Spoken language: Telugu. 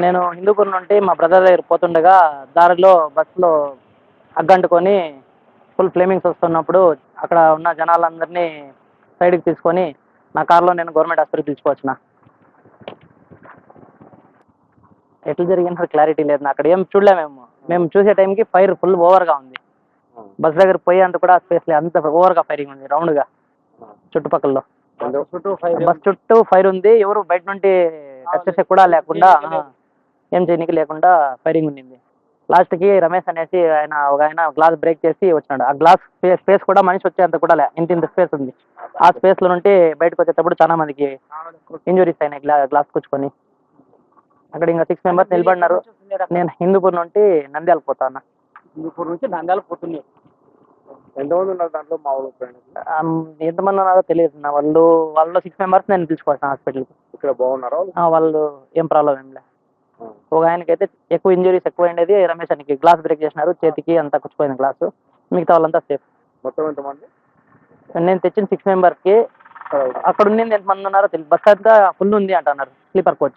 నేను హిందూపూర్ నుండి మా బ్రదర్ దగ్గర పోతుండగా దారిలో బస్సులో అగ్గంటుకొని ఫుల్ ఫ్లేమింగ్స్ వస్తున్నప్పుడు అక్కడ ఉన్న జనాలందరినీ సైడ్కి తీసుకొని నా కార్లో నేను గవర్నమెంట్ హాస్పిటల్కి తీసుకువచ్చిన. ఎట్లా జరిగిందో క్లారిటీ లేదు, అక్కడ ఏం చూడలే. మేము చూసే టైంకి ఫైర్ ఫుల్ ఓవర్గా ఉంది. బస్ దగ్గర పోయేంత కూడా స్పేస్ లేదు, అంత ఓవర్గా ఫైరింగ్ ఉంది రౌండ్గా చుట్టుపక్కల. బస్ చుట్టూ ఫైర్ ఉంది, ఎవరు బయట నుండి టచ్ చేసే కూడా లేకుండా, ఏం చేయనికి లేకుండా ఫైరింగ్ ఉండింది. లాస్ట్కి రమేష్ అనేసి ఒక ఆయన గ్లాస్ బ్రేక్ చేసి వచ్చినాడు. ఆ గ్లాస్ స్పేస్ కూడా మనిషి వచ్చేంత కూడా లే, ఇంత స్పేస్ ఉంది. ఆ స్పేస్లో నుండి బయటకు వచ్చేటప్పుడు చాలా మందికి ఇంజురీస్ అయినాయి గ్లాస్ కూర్చుకొని. అక్కడ ఇంకా 6 మెంబర్స్ నిలబడినారు. నేను హిందూపూర్ నుండి నంద్యాలకు పోతా అన్న. హిందూపూర్ నుంచి నంద్యాల పోతుంది. ఎంతమంది ఉన్నారు దాంట్లో? మా ఊళ్ళో ఎంతమంది ఉన్నారో తెలియదు. వాళ్ళు 6 మెంబర్స్ నేను పిలుచుకోవాల్సిన హాస్పిటల్కి. ఇక్కడ బాగున్నారా? వాళ్ళు ఏం ప్రాబ్లం ఏం లేదు. ఒక ఆయనకైతే ఎక్కువ ఇంజురీస్ ఎక్కువ ఉండేది, రమేష్ అనికి గ్లాస్ బ్రేక్ చేసినారు, చేతికి అంతా కూర్చుపోయింది గ్లాసు. మిగతా వాళ్ళంతా సేఫ్. మొత్తం ఎంతమంది? నేను తెచ్చిన 6 మెంబర్స్కి అక్కడ ఉన్నది ఎంతమంది ఉన్నారో తెలియదు. బస్ అంతా ఫుల్ ఉంది అంటున్నారు, స్లీపర్ కోచ్.